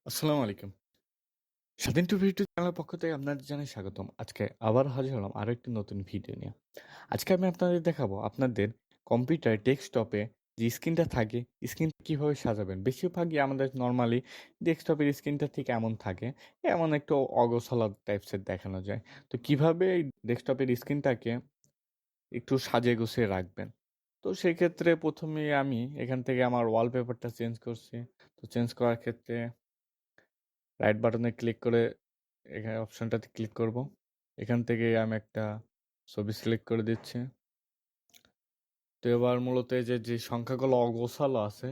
আসসালামু আলাইকুম। স্বাধীন টু ইউটিউব চ্যানেলের পক্ষ থেকে আপনাদের জানাই স্বাগতম। আজকে আবার হাজির হলাম আরো একটি নতুন ভিডিও নিয়ে। আজকে আমি আপনাদের দেখাবো আপনাদের কম্পিউটার ডেস্কটপে যে স্ক্রিনটা থাকে, স্ক্রিন কিভাবে সাজাবেন। বেশিরভাগই আমাদের নরমালি ডেস্কটপের স্ক্রিনটা ঠিক এমন থাকে, এমন একটু অগোছালো টাইপসের দেখানো যায়। তো কিভাবে এই ডেস্কটপের স্ক্রিনটাকে একটু সাজিয়ে গুছিয়ে রাখবেন। তো সেক্ষেত্রে প্রথমেই আমি এখান থেকে আমার ওয়ালপেপারটা চেঞ্জ করছি। তো চেঞ্জ করার ক্ষেত্রে রাইট বাটনে ক্লিক করে এখানে অপশনটাতে ক্লিক করব। এখান থেকে আমি একটা ছবি সিলেক্ট করে দিচ্ছি। তো এবার মূলত এই যে সংখ্যাগুলো অগোছালো আছে,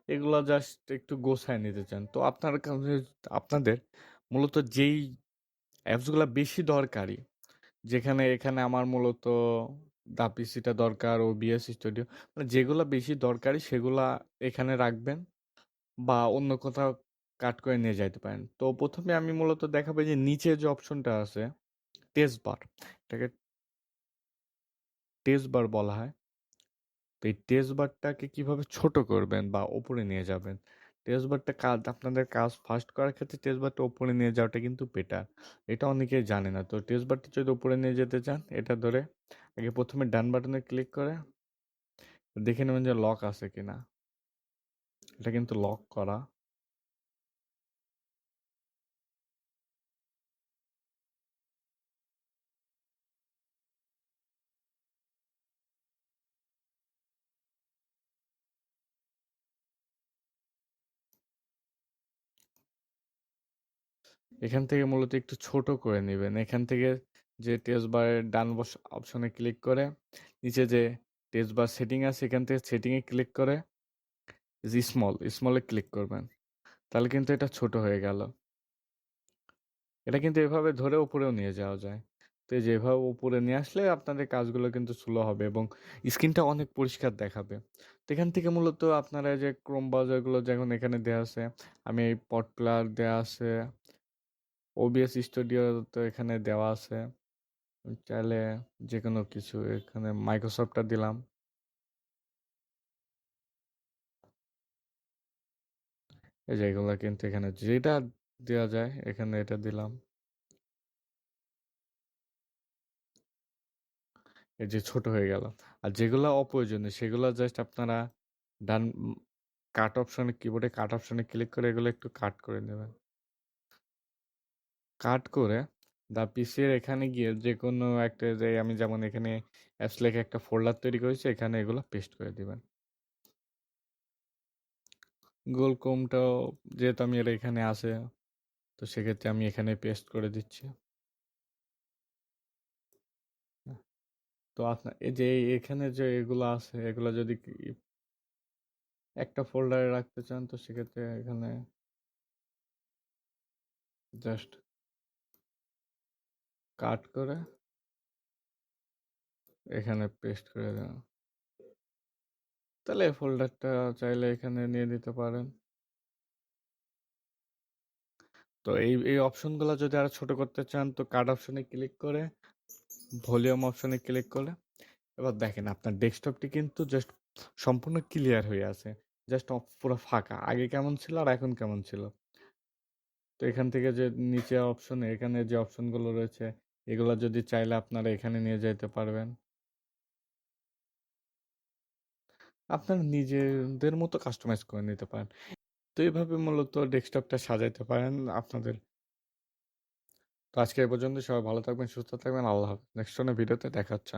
এগুলো জাস্ট একটু গোছায় নিতে চান। তো আপনাদের মূলত যেই অ্যাপসগুলো বেশি দরকারি, যেখানে এখানে আমার মূলত দা পিসিটা দরকার, ওবিএস স্টুডিও, মানে যেগুলো বেশি দরকারি সেগুলা এখানে রাখবেন বা অন্য কোথাও কাট করে নিয়ে যাইতে পারেন। তো প্রথমে আমি মূলত দেখাবো যে নিচে যে অপশনটা আছে টেস্ট বার, এটাকে টেস্ট বার বলা হয়। তো এই টেস্ট বারটাকে কিভাবে ছোট করবেন বা ওপরে নিয়ে যাবেন, টেস্ট বারটা আপনাদের কাজ ফার্স্ট করার ক্ষেত্রে টেস্ট বারটা ওপরে নিয়ে যাওয়াটা কিন্তু বেটার। এটা অনেকেই জানে না। তো টেস্ট বারটা যদি উপরে নিয়ে যেতে চান, এটা ধরে আগে প্রথমে ডান বাটনে ক্লিক করে দেখে নেবেন যে লক আছে কিনা। এটা কিন্তু লক করা। এখান থেকে মূলত একটু ছোট করে নেবেন। এখান থেকে যে টেস্ট বারের ডান অপশনে ক্লিক করে নিচে যে টেস্ট বার সেটিং আছে, এখান থেকে সেটিংয়ে ক্লিক করে যে স্মলে ক্লিক করবেন। তাহলে কিন্তু এটা ছোট হয়ে গেল। এটা কিন্তু এভাবে ধরে উপরেও নিয়ে যাওয়া যায়। তো এই যে এভাবে উপরে নিয়ে আসলে আপনাদের কাজগুলো কিন্তু স্লো হবে এবং স্ক্রিনটা অনেক পরিষ্কার দেখাবে। তো এখান থেকে মূলত আপনারা যে ক্রোম ব্রাউজারগুলো যেমন এখানে দেওয়া আছে, আমি এই পড প্লেয়ার দেওয়া আছে, ওবিএস স্টুডিও তো এখানে দেওয়া আছে। চাইলে যেকোনো কিছু এখানে মাইক্রোসফটটা দিলাম। এই যে এগুলা কিন্তু এখানে যেটা দেওয়া যায় এখানে এটা দিলাম। এই যে ছোট হয়ে গেল। আর যেগুলা অপ্রয়োজনীয় সেগুলা জাস্ট আপনারা ডান কাট অপশনে, কিবোর্ডে কাট অপশনে ক্লিক করে এগুলো একটু কাট করে নেবেন। কাট করে দা পিসির এখানে গিয়ে যেকোনো একটা যে আমি যেমন এখানে অ্যাপস লেখে একটা ফোল্ডার তৈরি করেছি, এখানে এগুলো পেস্ট করে দিবেন। গুগল ক্রোমটাও যেহেতু আমি এর এখানে আছে, তো সেক্ষেত্রে আমি এখানে পেস্ট করে দিচ্ছি। তো আপনার এই যে এখানে যে এগুলো আছে এগুলো যদি একটা ফোল্ডারে রাখতে চান, তো সেক্ষেত্রে এখানে জাস্ট কাট করে এখানে পেস্ট করে দেন। তাহলে এই ফোল্ডারটা চাইলে এখানে নিয়ে দিতে পারেন। তো এই অপশনগুলো যদি আরো ছোট করতে চান, তো কাট অপশনে ক্লিক করে ভলিউম অপশনে ক্লিক করে এবার দেখেন আপনার ডেস্কটপটি কিন্তু জাস্ট সম্পূর্ণ ক্লিয়ার হয়ে আছে। জাস্ট পুরো ফাঁকা। আগে কেমন ছিল আর এখন কেমন ছিল। তো এখান থেকে যে নিচে অপশনে এখানে যে অপশনগুলো রয়েছে, এগুলো যদি চাইলে আপনারা এখানে নিয়ে যেতে পারবেন। আপনার নিজেদের মতো কাস্টমাইজ করে নিতে পারেন। তো এইভাবে মূলত ডেস্কটপটা সাজাইতে পারেন আপনাদের। তো আজকে এই পর্যন্ত। সবাই ভালো থাকবেন, সুস্থ থাকবেন। আল্লাহ হাফেজ। নেক্সট কোনো ভিডিওতে দেখা হচ্ছে।